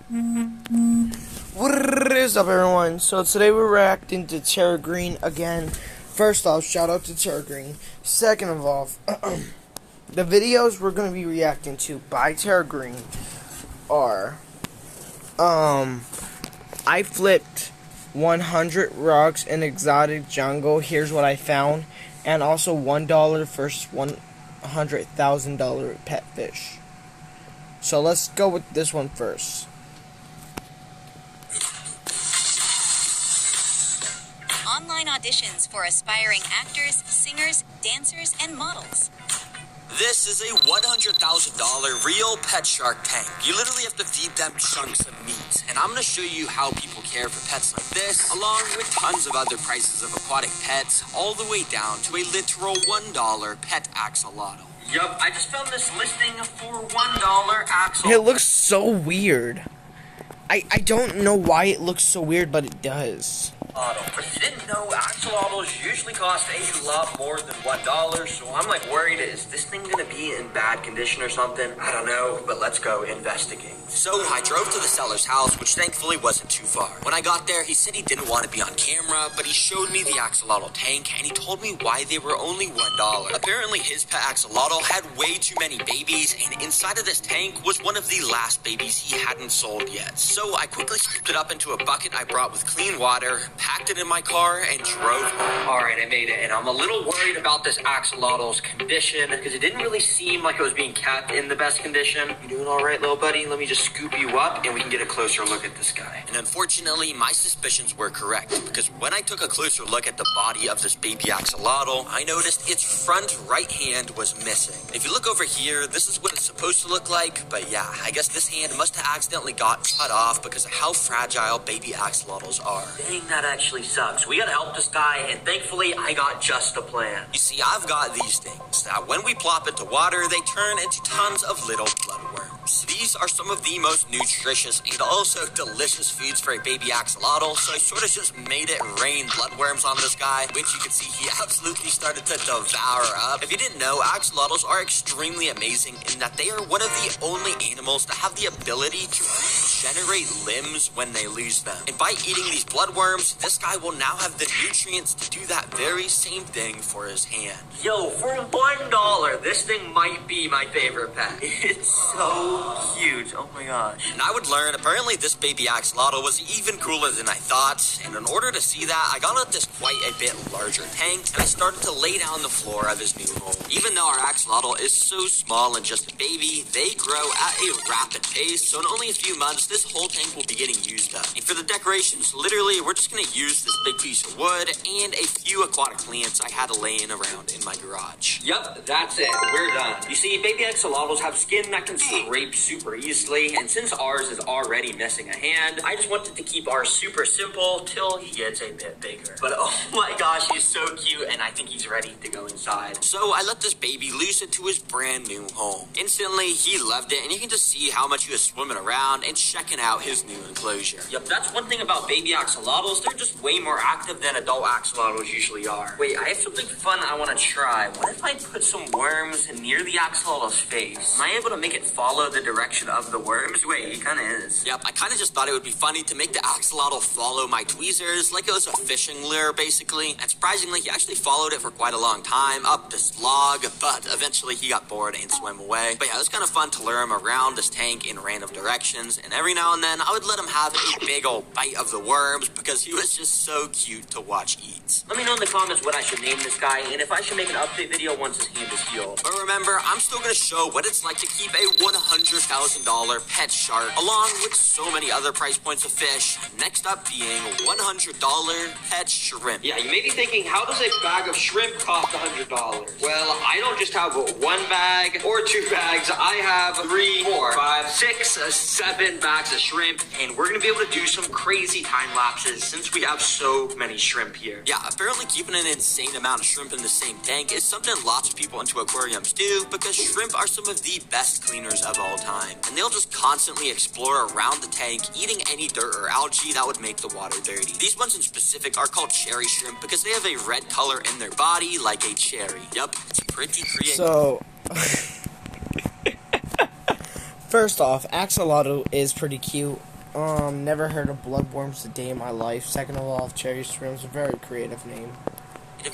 What is up, everyone? So today we're reacting to Terra Green again. First off, shout out to Terra Green. Second of all, the videos we're going to be reacting to by Terra Green are I flipped 100 rocks in exotic jungle. Here's what I found. And also $1 first $100,000 pet fish. So let's go with this one first. Online auditions for aspiring actors, singers, dancers, and models. This is a $100,000 real pet shark tank. You literally have to feed them chunks of meat. And I'm going to show you how people care for pets like this, along with tons of other prices of aquatic pets, all the way down to a literal $1 pet axolotl. Yup, I just found this listing for $1 axolotl. It looks so weird. I don't know why it looks so weird, but it does. But you didn't know axolotls usually cost a lot more than $1, so I'm like worried, is this thing gonna be in bad condition or something? I don't know, but let's go investigate. So I drove to the seller's house, which thankfully wasn't too far. When I got there, he said he didn't want to be on camera, but he showed me the axolotl tank, and he told me why they were only $1. Apparently his pet axolotl had way too many babies, and inside of this tank was one of the last babies he hadn't sold yet. So I quickly scooped it up into a bucket I brought with clean water, packed it in my car, and drove home. Alright, I made it, and I'm a little worried about this axolotl's condition, because it didn't really seem like it was being kept in the best condition. You doing alright, little buddy? Let me just scoop you up, and we can get a closer look at this guy. And unfortunately, my suspicions were correct, because when I took a closer look at the body of this baby axolotl, I noticed its front right hand was missing. If you look over here, this is what it's supposed to look like, but yeah, I guess this hand must have accidentally got cut off because of how fragile baby axolotls are. Dang, that actually sucks. We gotta help this guy, and thankfully, I got just a plan. You see, I've got these things that when we plop into water, they turn into tons of little bloodworms. These are some of the most nutritious and also delicious foods for a baby axolotl, so I sort of just made it rain bloodworms on this guy, which you can see he absolutely started to devour up. If you didn't know, axolotls are extremely amazing in that they are one of the only animals that have the ability to regenerate limbs when they lose them. And by eating these bloodworms, this guy will now have the nutrients to do that very same thing for his hand. Yo, for $1, this thing might be my favorite pet. It's so cute. Oh my gosh. And I would learn, apparently this baby axolotl was even cooler than I thought. And in order to see that, I got out this quite a bit larger tank, and I started to lay down the floor of his new home. Even though our axolotl is so small and just a baby, they grow at a rapid pace, so in only a few months, this whole tank will be getting used up. And for the decorations, literally, we're just gonna use this big piece of wood and a few aquatic plants I had laying around in my garage. Yep, that's it. We're done. You see, baby axolotls have skin that can scrape super easily, and since ours is already missing a hand, I just wanted to keep ours super simple till he gets a bit bigger. But oh my gosh, he's so cute, and I think he's ready to go inside. So I let this baby loose into his brand new home. Instantly, he loved it, and you can just see how much he was swimming around and checking out his new enclosure. Yep, that's one thing about baby axolotls. They're just way more active than adult axolotls usually are. Wait, I have something fun I want to try. What if I put some worms near the axolotl's face? Am I able to make it follow the direction of the worms? Wait, he kind of is. Yep, I kind of just thought it would be funny to make the axolotl follow my tweezers like it was a fishing lure, basically. And surprisingly, he actually followed it for quite a long time, up this log, but eventually he got bored and swam away. But yeah, it was kind of fun to lure him around this tank in random directions, and every now and then, I would let him have a big old bite of the worms because he was just so cute to watch eat. Let me know in the comments what I should name this guy, and if I should make an update video once his hand is healed. But remember, I'm still going to show what it's like to keep a $100,000 pet shark, along with so many other price points of fish. Next up being $100 pet shrimp. Yeah, you may be thinking, how does a bag of shrimp cost $100? Well, I don't just have one bag or two bags. I have 3, 4, 5, 6, 7 bags of shrimp, and we're going to be able to do some crazy time lapses since we have so many shrimp here. Yeah, apparently keeping an insane amount of shrimp in the same tank is something lots of people into aquariums do because shrimp are some of the best cleaners of all time. And they'll just constantly explore around the tank, eating any dirt or algae that would make the water dirty. These ones in specific are called cherry shrimp because they have a red color in their body like a cherry. Yup, it's pretty creative. So, first off, axolotl is pretty cute. Never heard of bloodworms a day in my life. Second of all, cherry shrimp's a very creative name.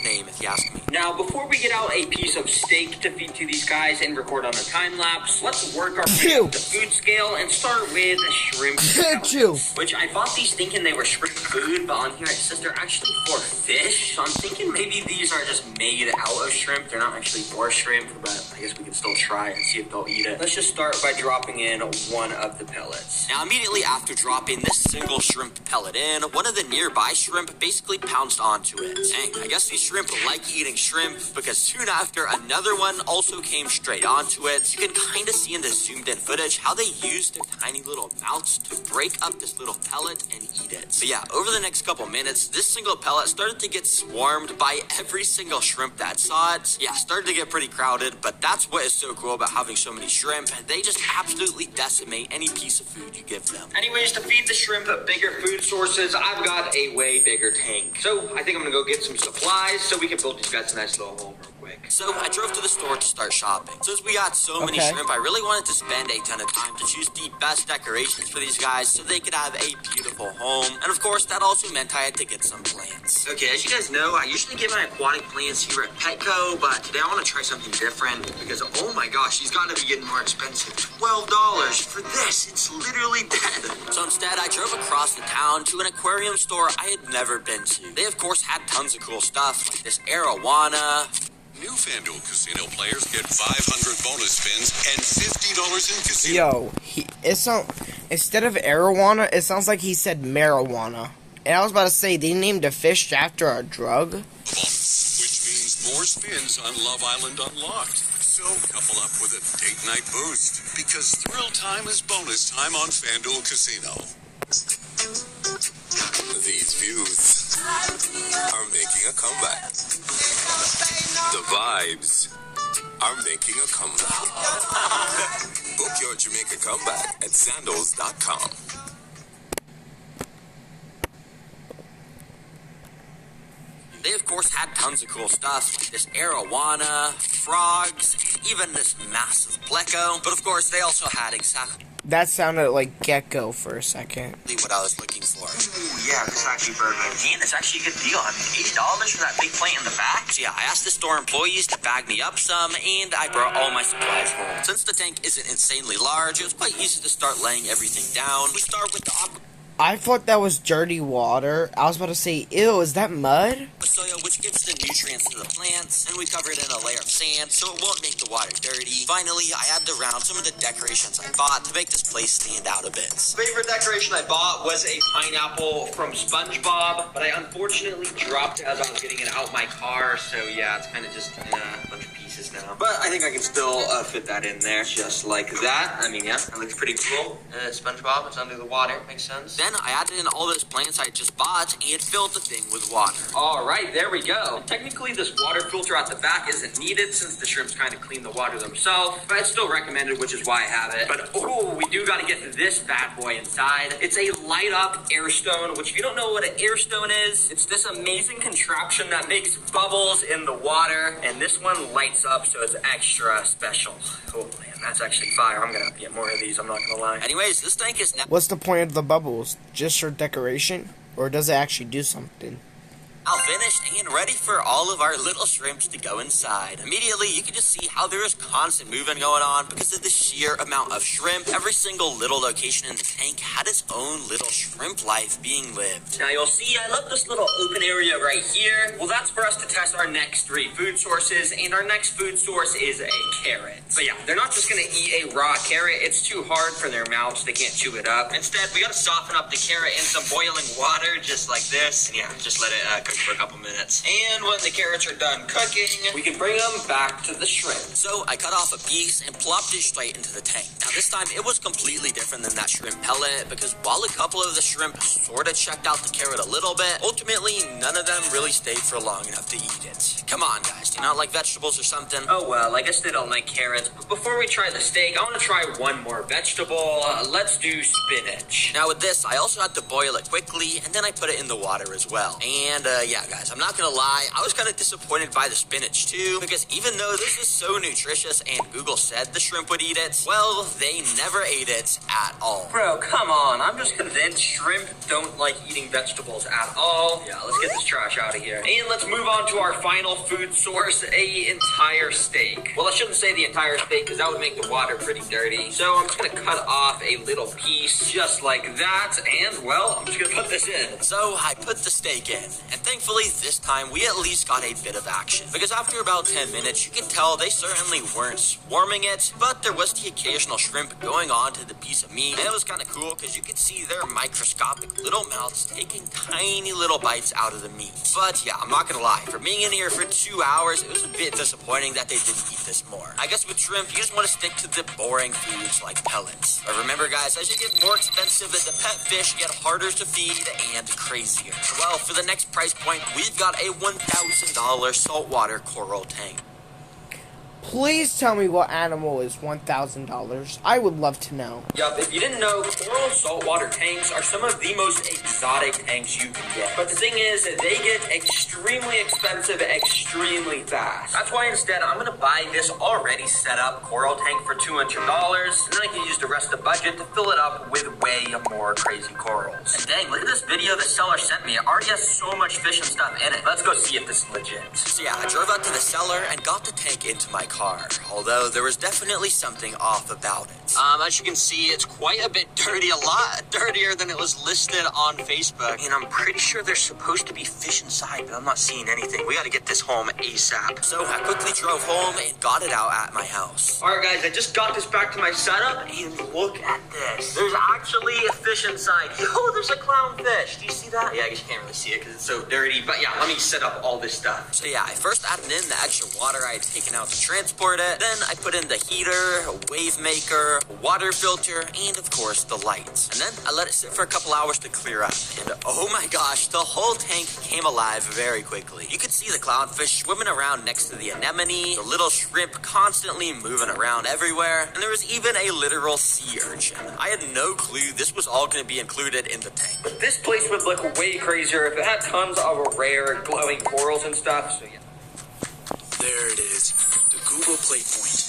Name, if you ask me. Now, before we get out a piece of steak to feed to these guys and record on a time lapse, let's work our way up the food scale and start with shrimp pellets, which I bought these thinking they were shrimp food, but on here it says they're actually for fish. So I'm thinking maybe these are just made out of shrimp. They're not actually for shrimp, but I guess we can still try and see if they'll eat it. Let's just start by dropping in one of the pellets. Now, immediately after dropping this single shrimp pellet in, one of the nearby shrimp basically pounced onto it. Dang, I guess these shrimp like eating shrimp, because soon after another one also came straight onto it. You can kind of see in the zoomed in footage how they used their tiny little mouths to break up this little pellet and eat it. But yeah, over the next couple minutes, this single pellet started to get swarmed by every single shrimp that saw it. Yeah, started to get pretty crowded, but that's what is so cool about having so many shrimp. They just absolutely decimate any piece of food you give them. Anyways, to feed the shrimp bigger food sources, I've got a way bigger tank. So I think I'm gonna go get some supplies so we can build these guys a nice little home real quick. So I drove to the store to start shopping. Since we got so many shrimp, I really wanted to spend a ton of time to choose the best decorations for these guys so they could have a beautiful home. And of course, that also meant I had to get some plants. Okay, as you guys know, I usually get my aquatic plants here at Petco, but today I want to try something different because, oh my gosh, these got to be getting more expensive. $12 for this, it's literally dead. So instead, I drove across the town to an aquarium store I had never been to. They, of course, had tons of cool stuff like this arowana. New FanDuel Casino players get 500 bonus spins and $50 in casino. Yo, instead of arowana, it sounds like he said marijuana. And I was about to say, they named a fish after a drug? Which means more spins on Love Island Unlocked. So couple up with a date night boost, because thrill time is bonus time on FanDuel Casino. These views are making a comeback. The vibes are making a comeback. Book your Jamaica comeback at sandals.com. They, of course, had tons of cool stuff, like this arowana, frogs, even this massive pleco. But, of course, they also had exactly That sounded like gecko for a second. what I was looking for. Ooh, yeah, this is actually perfect. And it's actually a good deal. I mean, $8 for that big plant in the back. So, yeah, I asked the store employees to bag me up some, and I brought all my supplies home. Since the tank isn't insanely large, it was quite easy to start laying everything down. We start with the I thought that was dirty water. I was about to say, ew, is that mud? soil, which gives the nutrients to the plants, and we cover it in a layer of sand so it won't make the water dirty. Finally, I added around some of the decorations I bought to make this place stand out a bit. Favorite decoration I bought was a pineapple from SpongeBob, but I unfortunately dropped it as I was getting it out my car, so yeah, it's kind of just in a bunch of pieces now. But I think I can still fit that in there just like that. I mean, yeah, it looks pretty cool. SpongeBob is under the water, makes sense. Then I added in all those plants I just bought and filled the thing with water. All right, there we go. Technically, this water filter at the back isn't needed since the shrimps kind of clean the water themselves, but it's still recommended, which is why I have it. But oh, we do got to get this bad boy inside. It's a light up air stone, which if you don't know what an air stone is, it's this amazing contraption that makes bubbles in the water, and this one lights up so it's extra special. Oh man, that's actually fire. I'm gonna have to get more of these, I'm not gonna lie. Anyways, this tank is now What's the point of the bubbles? Just for decoration? Or does it actually do something? all finished and ready for all of our little shrimps to go inside. Immediately, you can just see how there is constant movement going on because of the sheer amount of shrimp. Every single little location in the tank had its own little shrimp life being lived. Now you'll see I left this little open area right here. Well, that's for us to test our next 3 food sources, and our next food source is a carrot. But yeah, they're not just gonna eat a raw carrot. It's too hard for their mouths. They can't chew it up. Instead, we gotta soften up the carrot in some boiling water, just like this. And yeah, just let it cook for a couple minutes. And when the carrots are done cooking, we can bring them back to the shrimp. So I cut off a piece and plopped it straight into the tank. Now this time it was completely different than that shrimp pellet because while a couple of the shrimp sort of checked out the carrot a little bit, ultimately none of them really stayed for long enough to eat it. Come on guys, do you not like vegetables or something? Oh well, I guess they don't like carrots. But before we try the steak, I want to try one more vegetable. Let's do spinach. Now with this, I also had to boil it quickly and then I put it in the water as well. And Yeah, guys, I'm not gonna lie, I was kind of disappointed by the spinach too, because even though this is so nutritious and Google said the shrimp would eat it, well, they never ate it at all. Bro, come on, I'm just convinced shrimp don't like eating vegetables at all. Yeah, let's get this trash out of here. And let's move on to our final food source, a entire steak. Well, I shouldn't say the entire steak, because that would make the water pretty dirty. So I'm just gonna cut off a little piece, just like that, and well, I'm just gonna put this in. So I put the steak in, and thankfully this time we at least got a bit of action, because after about 10 minutes you can tell they certainly weren't swarming it, but there was the occasional shrimp going on to the piece of meat, and it was kind of cool because you could see their microscopic little mouths taking tiny little bites out of the meat. But yeah, I'm not gonna lie, for being in here for 2 hours, it was a bit disappointing that they didn't eat this more. I guess with shrimp you just want to stick to the boring foods like pellets. But remember guys, as you get more expensive, the pet fish get harder to feed and crazier. Well, for the next price point, we've got a $1,000 saltwater coral tank. Please tell me what animal is $1,000. I would love to know. Yup, if you didn't know, coral saltwater tanks are some of the most exotic tanks you can get. But the thing is, they get extremely expensive extremely fast. That's why instead, I'm going to buy this already set up coral tank for $200, and then I can use the rest of the budget to fill it up with way more crazy corals. And dang, look at this video the seller sent me. It already has so much fish and stuff in it. Let's go see if this is legit. So yeah, I drove out to the cellar and got the tank into my car, although there was definitely something off about it. As you can see, it's quite a bit dirty, a lot dirtier than it was listed on Facebook, and I'm pretty sure there's supposed to be fish inside, but I'm not seeing anything. We gotta get this home ASAP. So I quickly drove home and got it out at my house. Alright guys, I just got this back to my setup, and look at this. There's actually a fish inside. Yo, there's a clownfish. Do you see that? Yeah, I guess you can't really see it because it's so dirty, but yeah, let me set up all this stuff. So yeah, I first added in the extra water I had taken out to transport it. Then I put in the heater, a wave maker, a water filter, and of course the lights. And then I let it sit for a couple hours to clear up. And oh my gosh, the whole tank came alive very quickly. You could see the clownfish swimming around next to the anemone, the little shrimp constantly moving around everywhere, and there was even a literal sea urchin. I had no clue this was all going to be included in the tank. But this place would look way crazier if it had tons of rare glowing corals and stuff, so yeah. There it is, the Google Play Point.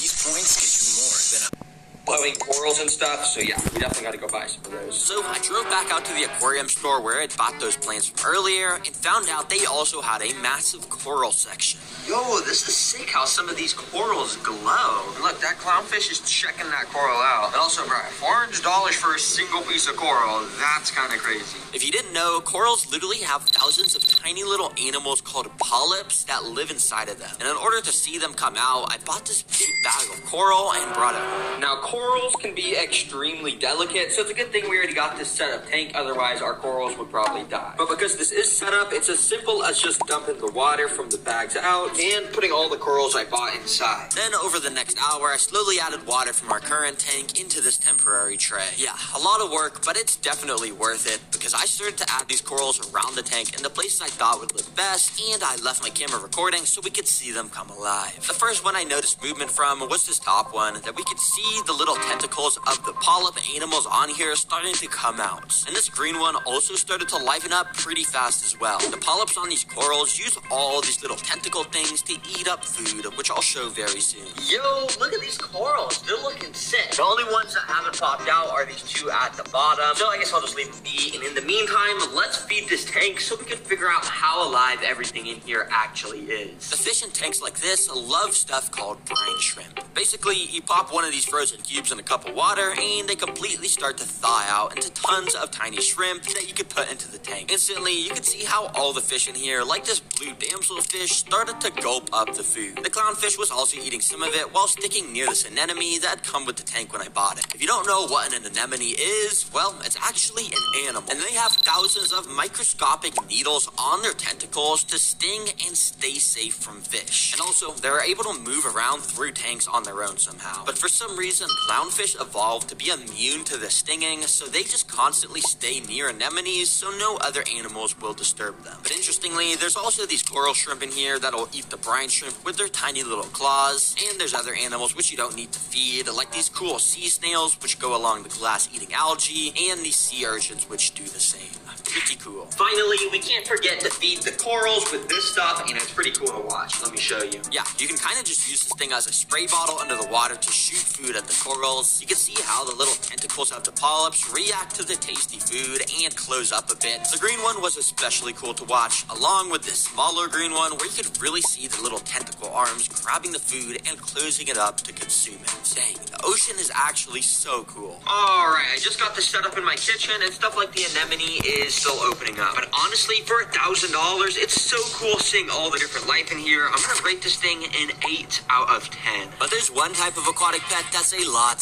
These points get you more than a glowing corals and stuff, so yeah, we definitely gotta go buy some of those. So I drove back out to the aquarium store where I'd bought those plants from earlier and found out they also had a massive coral section. Yo, this is sick how some of these corals glow. Look, that clownfish is checking that coral out. And also, bro, $400 for a single piece of coral, that's kind of crazy. If you didn't know, corals literally have thousands of tiny little animals called polyps that live inside of them. And in order to see them come out, I bought this big bag of coral and brought it home. Now, corals can be extremely delicate, so it's a good thing we already got this set up tank, otherwise our corals would probably die. But because this is set up, it's as simple as just dumping the water from the bags out and putting all the corals I bought inside. Then over the next hour, I slowly added water from our current tank into this temporary tray. Yeah, a lot of work, but it's definitely worth it because I started to add these corals around the tank in the places I thought would look best, and I left my camera recording so we could see them come alive. The first one I noticed movement from was this top one that we could see the little tentacles of the polyp animals on here starting to come out. And this green one also started to liven up pretty fast as well. The polyps on these corals use all these little tentacle things to eat up food, which I'll show very soon. Yo, look at these corals. They're looking sick. The only ones that haven't popped out are these two at the bottom. So I guess I'll just leave them be. And in the meantime, let's feed this tank so we can figure out how alive everything in here actually is. The fish in tanks like this love stuff called brine shrimp. Basically, you pop one of these frozen cubes in a cup of water and they completely start to thaw out into tons of tiny shrimp that you could put into the tank. Instantly, you can see how all the fish in here, like this blue damselfish, started to gulp up the food. The clownfish was also eating some of it while sticking near this anemone that had come with the tank when I bought it. If you don't know what an anemone is, well, it's actually an animal. And they have thousands of microscopic needles on their tentacles to sting and stay safe from fish. And also, they're able to move around through tanks on their own somehow. But for some reason, clownfish evolved to be immune to the stinging, so they just constantly stay near anemones so no other animals will disturb them. But interestingly, there's also these coral shrimp in here that'll eat the brine shrimp with their tiny little claws, and there's other animals which you don't need to feed, like these cool sea snails which go along the glass eating algae, and these sea urchins which do the same. Pretty cool. Finally, we can't forget to feed the corals with this stuff, and it's pretty cool to watch. Let me show you. Yeah, you can kind of just use this thing as a spray bottle under the water to shoot food at the corals. You can see how the little tentacles of the polyps react to the tasty food and close up a bit. The green one was especially cool to watch, along with this smaller green one where you could really see the little tentacle arms grabbing the food and closing it up to consume it. Dang, the ocean is actually so cool. Alright, I just got this set up in my kitchen, and stuff like the anemone is still opening up. But honestly, for $1,000, it's so cool seeing all the different life in here. I'm gonna rate this thing an 8 out of 10. But there's one type of aquatic pet that's a lot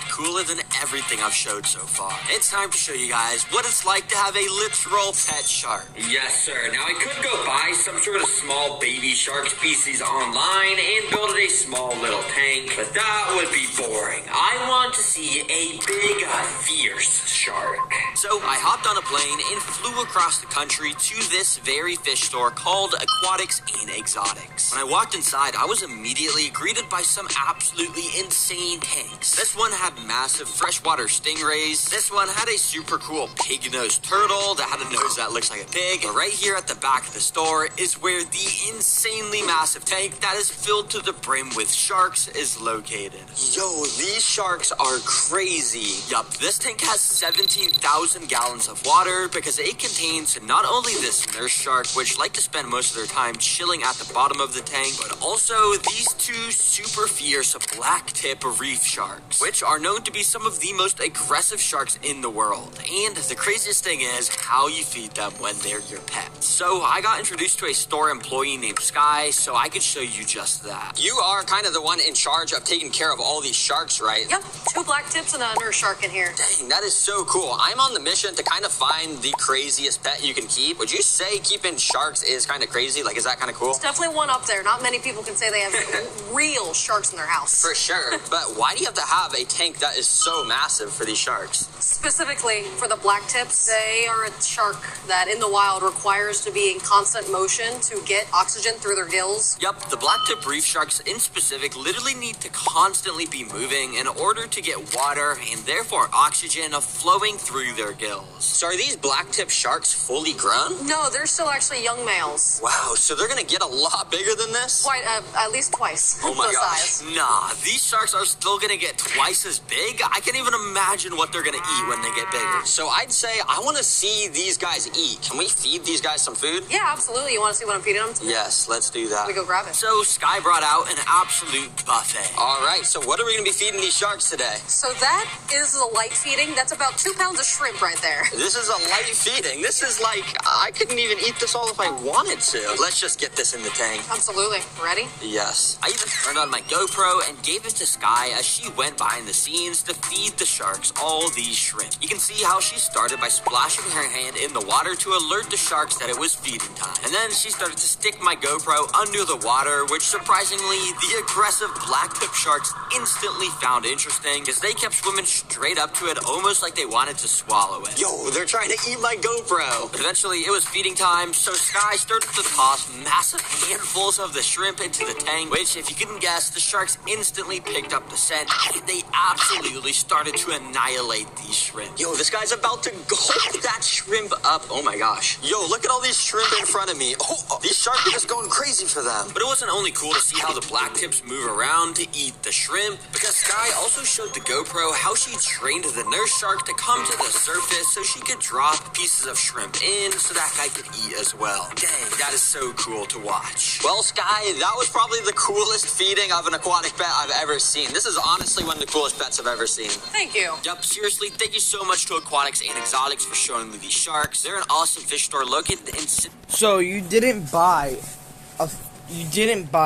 cooler than everything I've showed so far. It's time to show you guys what it's like to have a literal pet shark. Yes, sir. Now, I could go buy some sort of small baby shark species online and build a small little tank, but that would be boring. I want to see a big, fierce shark. So I hopped on a plane and flew across the country to this very fish store called Aquatics and Exotics. When I walked inside, I was immediately greeted by some absolutely insane tanks. This one had massive freshwater stingrays. This one had a super cool pig-nosed turtle that had a nose that looks like a pig. But right here at the back of the store is where the insanely massive tank that is filled to the brim with sharks is located. Yo, these sharks are crazy. Yup, this tank has 17,000 gallons of water because it contains not only this nurse shark, which like to spend most of their time chilling at the bottom of the tank, but also these two super fierce black tip reef sharks, which are known to be some of the most aggressive sharks in the world. And the craziest thing is how you feed them when they're your pets. So I got introduced to a store employee named Sky, so I could show you just that. You are kind of the one in charge of taking care of all these sharks, right? Yep, 2 black tips and a nurse shark in here. Dang, that is so cool. I'm on the mission to kind of find the craziest pet you can keep. Would you say keeping sharks is kind of crazy? Like, is that kind of cool? It's definitely one up there. Not many people can say they have real sharks in their house. For sure. But why do you have to have a tank that is so massive for these sharks? Specifically for the black tips, they are a shark that in the wild requires to be in constant motion to get oxygen through their gills. Yup, the black tip reef sharks in specific literally need to constantly be moving in order to get water and therefore oxygen flowing through their gills. So are these black tip sharks fully grown? No, they're still actually young males. Wow, so they're gonna get a lot bigger than this? Quite, at least twice. Oh my the gosh. size. Nah, these sharks are still gonna get twice as big. I can't even imagine what they're gonna eat when they get bigger. So I'd say I want to see these guys eat. Can we feed these guys some food? Yeah, absolutely. You want to see what I'm feeding them today? Yes, let's do that. We go grab it. So Sky brought out an absolute buffet. All right, so what are we gonna be feeding these sharks today? So that is a light feeding. That's about 2 pounds of shrimp right there. This is a light feeding. This is like, I couldn't even eat this all if I wanted to. Let's just get this in the tank. Absolutely. Ready? Yes. I even turned on my GoPro and gave it to Sky as she went behind the scenes to feed the sharks all these shrimp. You can see how she started by splashing her hand in the water to alert the sharks that it was feeding time. And then she started to stick my GoPro under the water, which surprisingly, the aggressive black tip sharks instantly found interesting because they kept swimming straight up to it almost like they wanted to swallow it. Yo, they're trying to eat my GoPro. But eventually, it was feeding time, so Sky started to toss massive handfuls of the shrimp into the tank, which, if you couldn't guess, the sharks instantly picked up the scent, and they absolutely started to annihilate these shrimp. Yo, this guy's about to gulp that shrimp up. Oh my gosh. Yo, look at all these shrimp in front of me. Oh, these sharks are just going crazy for them. But it wasn't only cool to see how the black tips move around to eat the shrimp, because Sky also showed the GoPro how she trained the nurse shark to come to the surface so she could drop pieces of shrimp in so that guy could eat as well. Dang, that is so cool to watch. Well, Sky, that was probably the coolest feeding of an aquatic pet I've ever seen. This is honestly one of the coolest pets I've ever seen. Thank you. Yup, seriously, thank you so much to Aquatics and Exotics for showing me these sharks. They're an awesome fish store located in... So you didn't buy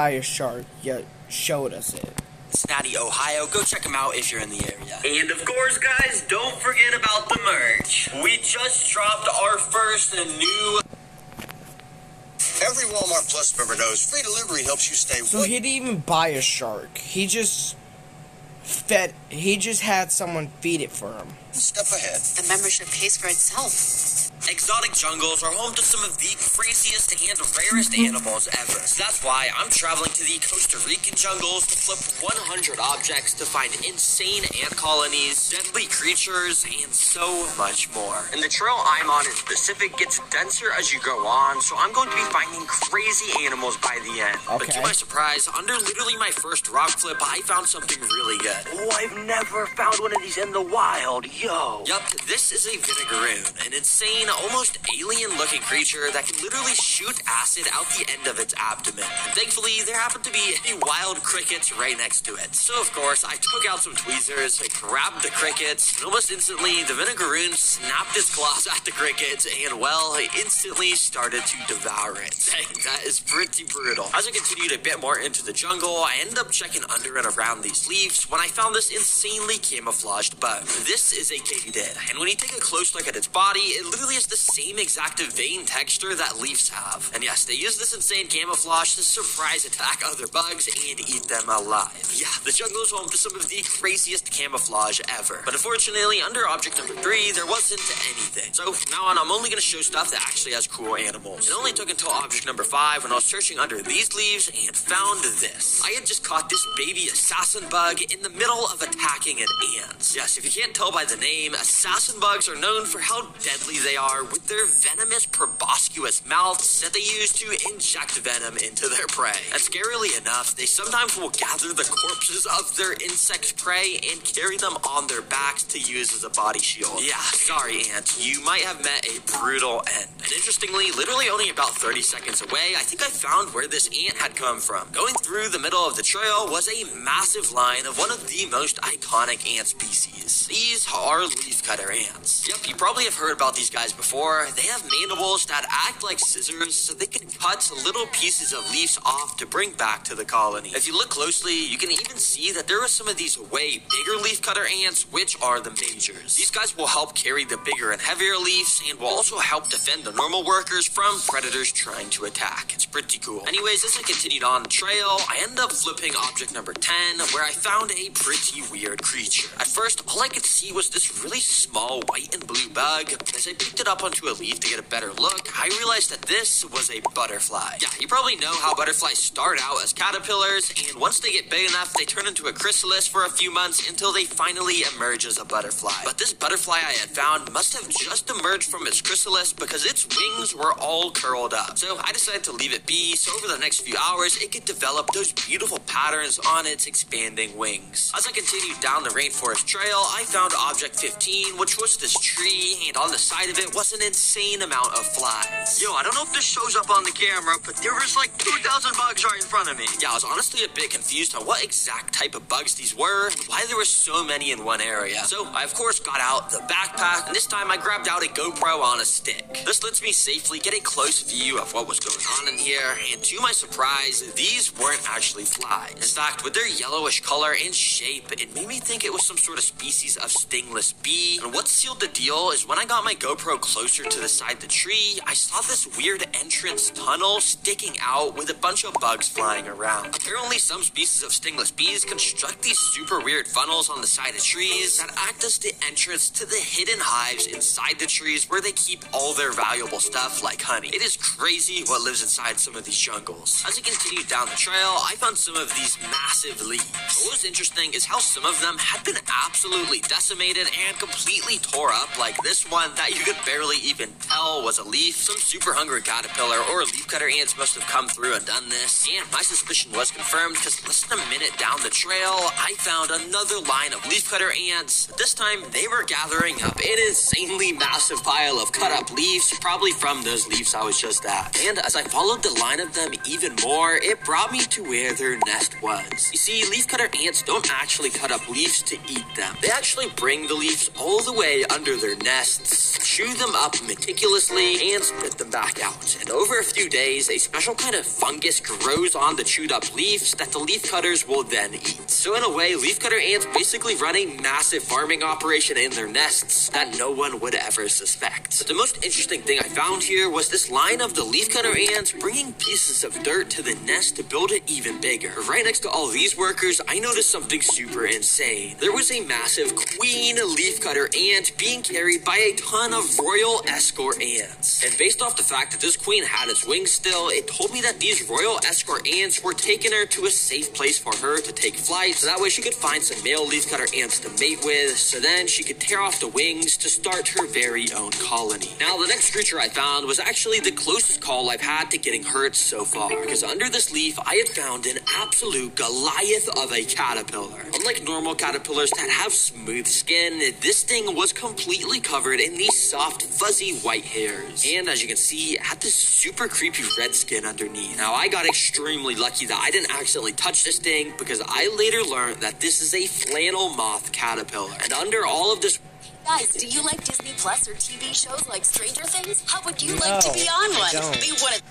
a shark, yet showed us it. Cincinnati, Ohio. Go check them out if you're in the area. And of course, guys, don't forget about the merch. We just dropped our first new... Every Walmart Plus member knows free delivery helps you stay... So he didn't even buy a shark. He just He just had someone feed it for him. Step ahead. The membership pays for itself. Exotic jungles are home to some of the craziest and rarest animals ever. So that's why I'm traveling to the Costa Rican jungles to flip 100 objects to find insane ant colonies, deadly creatures, and so much more. And the trail I'm on in specific gets denser as you go on, so I'm going to be finding crazy animals by the end. But to my surprise, under literally my first rock flip, I found something really good. Oh, I've never found one of these in the wild, yo. Yup, this is a vinegaroon, an insane, almost alien-looking creature that can literally shoot acid out the end of its abdomen. And thankfully, there happened to be a wild cricket right next to it. So, of course, I took out some tweezers, I grabbed the cricket, and almost instantly, the vinegaroon snapped his claws at the cricket, and, well, it instantly started to devour it. Dang, that is pretty brutal. As I continued a bit more into the jungle, I ended up checking under and around these leaves when I found this insanely camouflaged bug. This is a katydid, and when you take a close look at its body, it literally is the same exact vein texture that leaves have. And yes, they use this insane camouflage to surprise attack other bugs and eat them alive. Yeah, the jungle is home to some of the craziest camouflage ever. But unfortunately, under object number 3, there wasn't anything. So from now on, I'm only going to show stuff that actually has cool animals. It only took until object number 5 when I was searching under these leaves and found this. I had just caught this baby assassin bug in the middle of attacking an ant. Yes, if you can't tell by the name, assassin bugs are known for how deadly they are with their venomous, proboscis mouths that they use to inject venom into their prey. And scarily enough, they sometimes will gather the corpses of their insect prey and carry them on their backs to use as a body shield. Yeah, sorry, ant, you might have met a brutal end. And interestingly, literally only about 30 seconds away, I think I found where this ant had come from. Going through the middle of the trail was a massive line of one of the most iconic ant species. These are leafcutter ants. Yep, you probably have heard about these guys before. They have mandibles that act like scissors, so they can cut little pieces of leaves off to bring back to the colony. If you look closely, you can even see that there are some of these way bigger leafcutter ants, which are the majors. These guys will help carry the bigger and heavier leaves, and will also help defend the normal workers from predators trying to attack. It's pretty cool. Anyways, as I continued on the trail, I ended up flipping object number 10, where I found a pretty weird creature. At first, all I could see was this really small white and blue bug. As I picked it up onto a leaf to get a better look, I realized that this was a butterfly. Yeah, you probably know how butterflies start out as caterpillars, and once they get big enough, they turn into a chrysalis for a few months until they finally emerge as a butterfly. But this butterfly I had found must have just emerged from its chrysalis because its wings were all curled up. So I decided to leave it be, so over the next few hours, it could develop those beautiful patterns on its expanding wings. As I continued down the rainforest trail, I found object 15, which was this tree, and on the side of it was an insane amount of flies. Yo, I don't know if this shows up on the camera, but there was like 2,000 bugs right in front of me. Yeah, I was honestly a bit confused on what exact type of bugs these were, and why there were so many in one area. So I of course got out the backpack, and this time I grabbed out a GoPro on a stick. This lets me safely get a close view of what was going on in here, and to my surprise, these weren't actually flies. In fact, with their yellowish color and shape, it made me think it was some sort of species of stingless bee. And what sealed the deal is when I got my GoPro closer to the side of the tree, I saw this weird entrance tunnel sticking out with a bunch of bugs flying around. Apparently, some species of stingless bees construct these super weird funnels on the side of trees that act as the entrance to the hidden hives inside the trees where they keep all their valuable stuff like honey. It is crazy what lives inside some of these jungles. As I continued down the trail, I found some of these massive leaves. What was interesting is how some of them had been absolutely decimated and completely tore up, like this one that you could barely even tell was a leaf. Some super hungry caterpillar or leafcutter ants must have come through and done this, and my suspicion was confirmed because less than a minute down the trail, I found another line of leafcutter ants. This time, they were gathering up an insanely massive pile of cut up leaves, probably from those leaves I was just at. And as I followed the line of them even more, it brought me to where their nest was. You see, leafcutter ants don't actually cut up leaves to eat them. They actually bring the leaves all the way under their nests, chew them them up meticulously and spit them back out. And over a few days, a special kind of fungus grows on the chewed up leaves that the leaf cutters will then eat. So in a way, leafcutter ants basically run a massive farming operation in their nests that no one would ever suspect. But the most interesting thing I found here was this line of the leafcutter ants bringing pieces of dirt to the nest to build it even bigger. Right next to all these workers, I noticed something super insane. There was a massive queen leafcutter ant being carried by a ton of royal escort ants. And based off the fact that this queen had its wings still, it told me that these royal escort ants were taking her to a safe place for her to take flight, so that way she could find some male leafcutter ants to mate with, so then she could tear off the wings to start her very own colony. Now, the next creature I found was actually the closest call I've had to getting hurt so far, because under this leaf, I had found an absolute Goliath of a caterpillar. Unlike normal caterpillars that have smooth skin, this thing was completely covered in these soft, fuzzy white hairs. And as you can see, it had this super creepy red skin underneath. Now, I got extremely lucky that I didn't accidentally touch this thing, because I later learned that this is a flannel moth caterpillar. And under all of this... Guys, do you like Disney Plus or TV shows like Stranger Things? How would you like to be on one? We want to...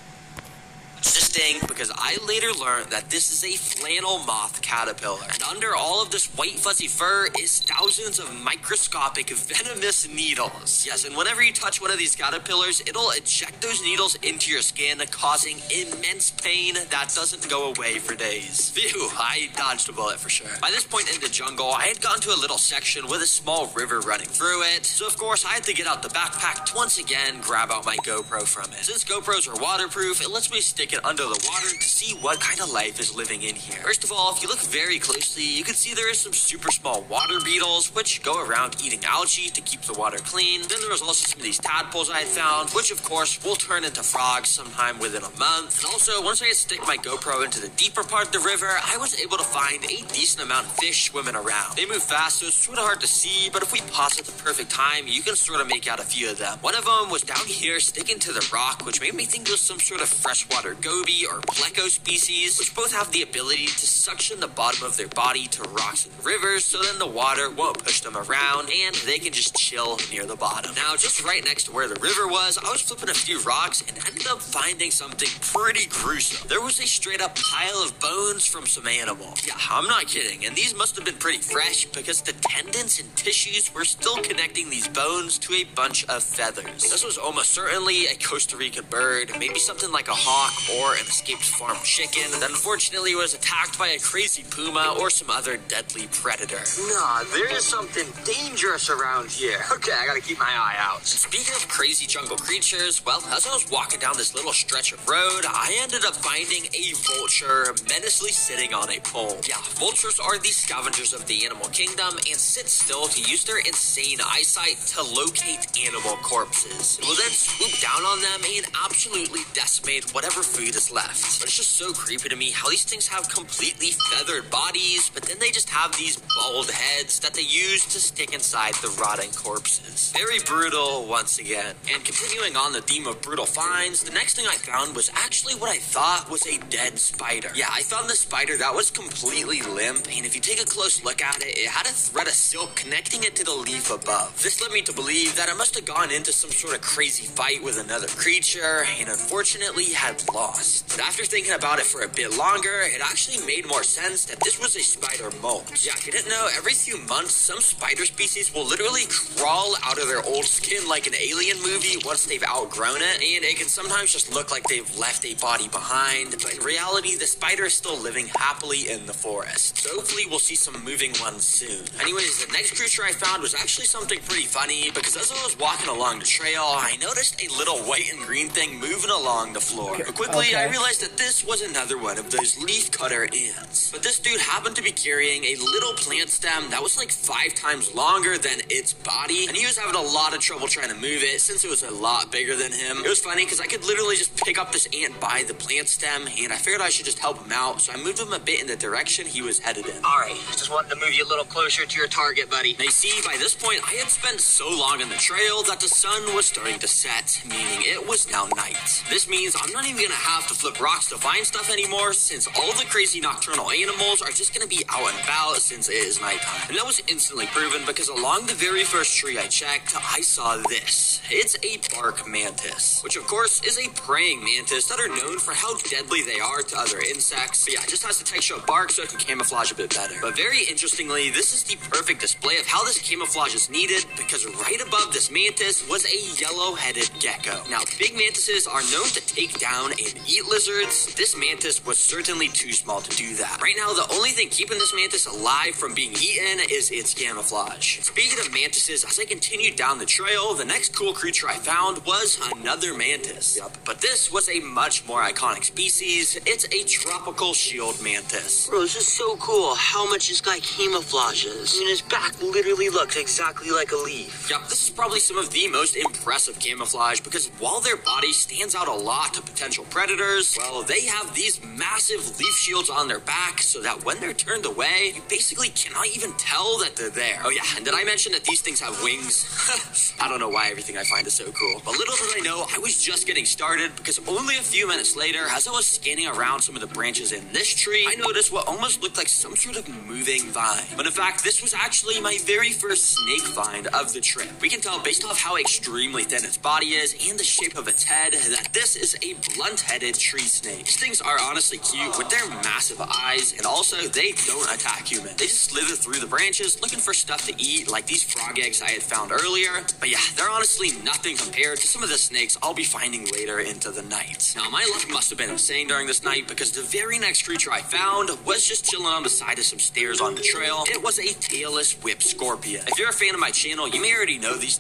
this thing, because I later learned that this is a flannel moth caterpillar. And under all of this white fuzzy fur is thousands of microscopic venomous needles. Yes, and whenever you touch one of these caterpillars, it'll eject those needles into your skin, causing immense pain that doesn't go away for days. Phew, I dodged a bullet for sure. By this point in the jungle, I had gotten to a little section with a small river running through it. So of course, I had to get out the backpack to once again grab out my GoPro from it. Since GoPros are waterproof, it lets me stick it under the water to see what kind of life is living in here. First of all, if you look very closely, you can see there is some super small water beetles, which go around eating algae to keep the water clean. Then there was also some of these tadpoles I had found, which of course will turn into frogs sometime within a month. And also, once I stick my GoPro into the deeper part of the river, I was able to find a decent amount of fish swimming around. They move fast, so it's sort of hard to see, but if we pause at the perfect time, you can sort of make out a few of them. One of them was down here sticking to the rock, which made me think it was some sort of freshwater goby or pleco species, which both have the ability to suction the bottom of their body to rocks and rivers, so then the water won't push them around and they can just chill near the bottom. Now, just right next to where the river was, I was flipping a few rocks and ended up finding something pretty gruesome. There was a straight up pile of bones from some animal. Yeah, I'm not kidding, and these must have been pretty fresh because the tendons and tissues were still connecting these bones to a bunch of feathers. This was almost certainly a Costa Rican bird, maybe something like a hawk or an escaped farm chicken that unfortunately was attacked by a crazy puma or some other deadly predator. Nah, there is something dangerous around here. Okay, I gotta keep my eye out. Speaking of crazy jungle creatures, well, as I was walking down this little stretch of road, I ended up finding a vulture menacingly sitting on a pole. Yeah, vultures are the scavengers of the animal kingdom and sit still to use their insane eyesight to locate animal corpses. It will then swoop down on them and absolutely decimate whatever food is left. But it's just so creepy to me how these things have completely feathered bodies, but then they just have these bald heads that they use to stick inside the rotting corpses. Very brutal once again. And continuing on the theme of brutal finds, the next thing I found was actually what I thought was a dead spider. Yeah, I found this spider that was completely limp, and if you take a close look at it, it had a thread of silk connecting it to the leaf above. This led me to believe that it must have gone into some sort of crazy fight with another creature, and unfortunately had lost. But after thinking about it for a bit longer, it actually made more sense that this was a spider molt. Yeah, if you didn't know, every few months, some spider species will literally crawl out of their old skin like an alien movie once they've outgrown it, and it can sometimes just look like they've left a body behind, but in reality, the spider is still living happily in the forest. So hopefully we'll see some moving ones soon. Anyways, the next creature I found was actually something pretty funny, because as I was walking along the trail, I noticed a little white and green thing moving along the floor. But quickly, I realized that this was another one of those leafcutter ants. But this dude happened to be carrying a little plant stem that was like 5 times longer than its body, and he was having a lot of trouble trying to move it since it was a lot bigger than him. It was funny because I could literally just pick up this ant by the plant stem, and I figured I should just help him out, so I moved him a bit in the direction he was headed in. Alright, just wanted to move you a little closer to your target, buddy. Now you see, by this point, I had spent so long on the trail that the sun was starting to set, meaning it was now night. This means I'm not even gonna have to to flip rocks to find stuff anymore, since all the crazy nocturnal animals are just gonna be out and about since it is nighttime. And that was instantly proven because along the very first tree I checked, I saw this. It's a bark mantis, which of course is a praying mantis that are known for how deadly they are to other insects. But yeah, it just has the texture of bark so it can camouflage a bit better. But very interestingly, this is the perfect display of how this camouflage is needed, because right above this mantis was a yellow-headed gecko. Now, big mantises are known to take down and eat lizards. This mantis was certainly too small to do that. Right now, the only thing keeping this mantis alive from being eaten is its camouflage. Speaking of mantises, as I continued down the trail, the next cool creature I found was another mantis. Yep. But this was a much more iconic species. It's a tropical shield mantis. Bro, this is so cool how much this guy camouflages. I mean, his back literally looks exactly like a leaf. Yep, this is probably some of the most impressive camouflage because while their body stands out a lot to potential predators, well, they have these massive leaf shields on their back so that when they're turned away, you basically cannot even tell that they're there. Oh yeah, and did I mention that these things have wings? I don't know why everything I find is so cool. But little did I know, I was just getting started because only a few minutes later, as I was scanning around some of the branches in this tree, I noticed what almost looked like some sort of moving vine. But in fact, this was actually my very first snake find of the trip. We can tell based off how extremely thin its body is and the shape of its head that this is a blunt-headed tree snake. These things are honestly cute with their massive eyes, and also they don't attack humans. They just slither through the branches looking for stuff to eat, like these frog eggs I had found earlier. But yeah, they're honestly nothing compared to some of the snakes I'll be finding later into the night. Now, my luck must have been insane during this night because the very next creature I found was just chilling on the side of some stairs on the trail. It was a tailless whip scorpion. If you're a fan of my channel, you may already know these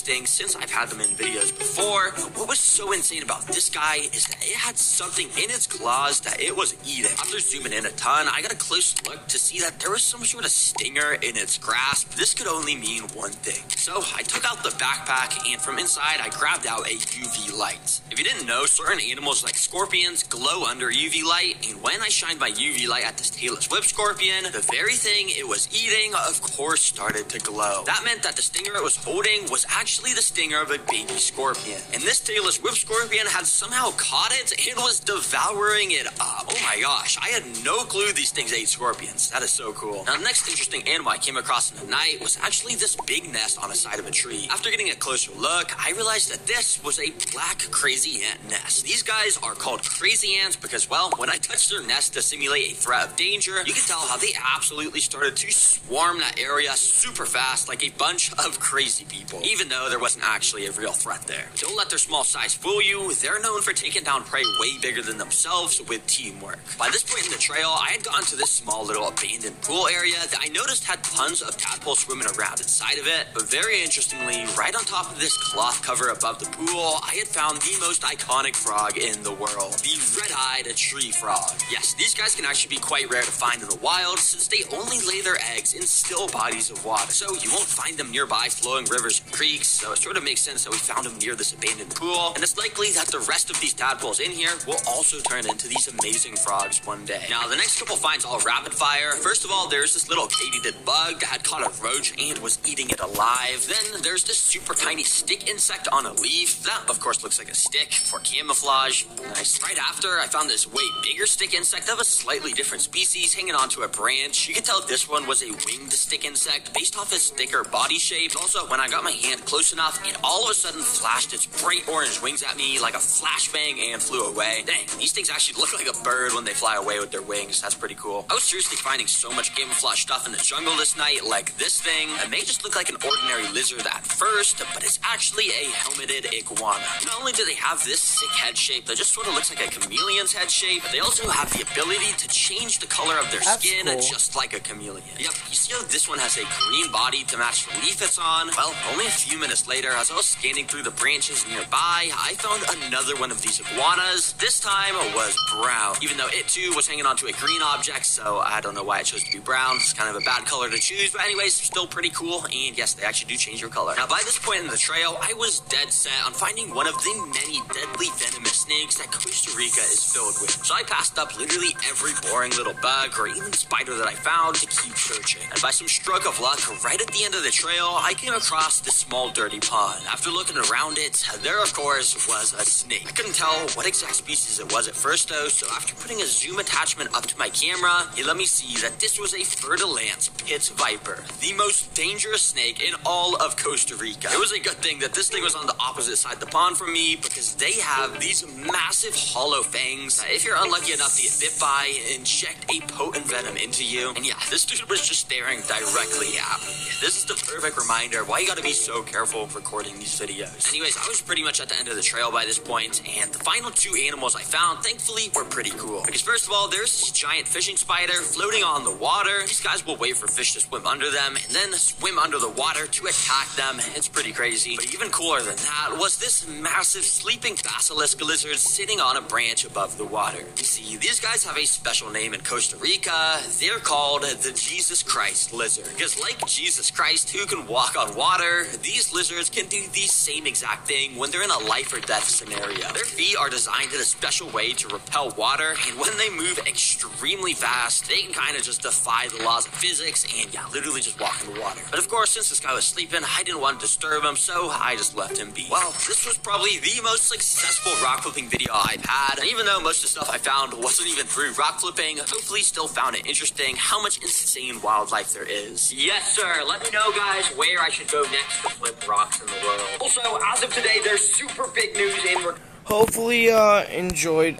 things since I've had them in videos before. What was so insane about this guy is that it had something in its claws that it was eating. After zooming in a ton, I got a close look to see that there was some sort of stinger in its grasp. This could only mean one thing. So I took out the backpack, and from inside I grabbed out a UV light. If you didn't know, certain animals like scorpions glow under UV light, and when I shined my UV light at this tailless whip scorpion, the very thing it was eating, of course, started to glow. That meant that the stinger it was holding was actually the stinger of a baby scorpion. And this tailless whip scorpion had somehow caught it and was devouring it up. Oh my gosh, I had no clue these things ate scorpions. That is so cool. Now, the next interesting animal I came across in the night was actually this big nest on the side of a tree. After getting a closer look, I realized that this was a black crazy ant nest. These guys are called crazy ants because, well, when I touched their nest to simulate a threat of danger, you can tell how they absolutely started to swarm that area super fast like a bunch of crazy people, even though there wasn't actually a real threat there. Don't let their small size fool you. They're known for taking down prey way bigger than themselves with teamwork. By this point in the trail, I had gotten to this small little abandoned pool area that I noticed had tons of tadpoles swimming around inside of it. But very interestingly, right on top of this cloth cover above the pool, I had found the most iconic frog in the world, the red-eyed tree frog. Yes, these guys can actually be quite rare to find in the wild since they only lay their eggs in still bodies of water. So you won't find them nearby flowing rivers and creeks, so it sort of makes sense that we found them near this abandoned pool, and it's likely that the rest of these tadpoles in here will also turn into these amazing frogs one day. Now, the next couple finds all rapid fire. First of all, there's this little katydid bug that had caught a roach and was eating it alive. Then there's this super tiny stick insect on a leaf. That, of course, looks like a stick for camouflage. Nice. Right after, I found this way bigger stick insect of a slightly different species hanging onto a branch. You can tell this one was a winged stick insect based off its thicker body shape. Also, when I got my hand close enough, it all of a sudden flashed its bright orange wings at me like a flashbang and flew away. Dang, these things actually look like a bird when they fly away with their wings. That's pretty cool. I was seriously finding so much camouflage stuff in the jungle this night, like this thing. It may just look like an ordinary lizard at first, but it's actually a helmeted iguana. Not only do they have this sick head shape that just sort of looks like a chameleon's head shape, but they also have the ability to change the color of their skin just like a chameleon. Yep, you see how this one has a green body to match the leaf it's on? Well, only a few few minutes later, as I was scanning through the branches nearby, I found another one of these iguanas. This time it was brown, even though it too was hanging onto a green object, so I don't know why I chose to be brown. It's kind of a bad color to choose, but anyways, still pretty cool, and yes, they actually do change your color. Now, by this point in the trail, I was dead set on finding one of the many deadly venomous snakes that Costa Rica is filled with. So I passed up literally every boring little bug or even spider that I found to keep searching. And by some stroke of luck, right at the end of the trail, I came across this small dirty pond. After looking around it, there of course was a snake. I couldn't tell what exact species it was at first though, so after putting a zoom attachment up to my camera, it let me see that this was a fer-de-lance pit viper, the most dangerous snake in all of Costa Rica. It was a good thing that this thing was on the opposite side of the pond from me, because they have these massive hollow fangs that if you're unlucky enough to get bit by, inject a potent venom into you. And yeah, this dude was just staring directly at me. This is the perfect reminder why you gotta be so careful recording these videos. Anyways, I was pretty much at the end of the trail by this point, and the final two animals I found, thankfully, were pretty cool. Because first of all, there's this giant fishing spider floating on the water. These guys will wait for fish to swim under them, and then swim under the water to attack them. It's pretty crazy. But even cooler than that was this massive sleeping basilisk lizard sitting on a branch above the water. You see, these guys have a special name in Costa Rica. They're called the Jesus Christ lizard. Because like Jesus Christ, who can walk on water, these lizards can do the same exact thing when they're in a life or death scenario. Their feet are designed in a special way to repel water, and when they move extremely fast, they can kind of just defy the laws of physics and yeah, literally just walk in the water. But of course, since this guy was sleeping, I didn't want to disturb him, so I just left him be. Well, this was probably the most successful rock flipping video I've had, and even though most of the stuff I found wasn't even through rock flipping, hopefully still found it interesting how much insane wildlife there is. Yes, sir. Let me know, guys, where I should go next to flip rocks in the world. Also, as of today, there's super big news in. Hopefully enjoyed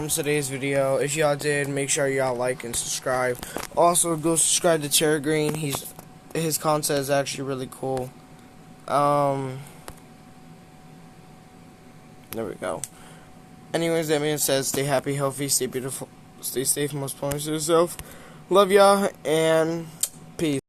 today's video. If y'all did, make sure y'all like and subscribe. Also, go subscribe to Terra Green. His content is actually really cool. There we go. Anyways, that being said, stay happy, healthy, stay beautiful, stay safe, most importantly to yourself. Love y'all, and peace.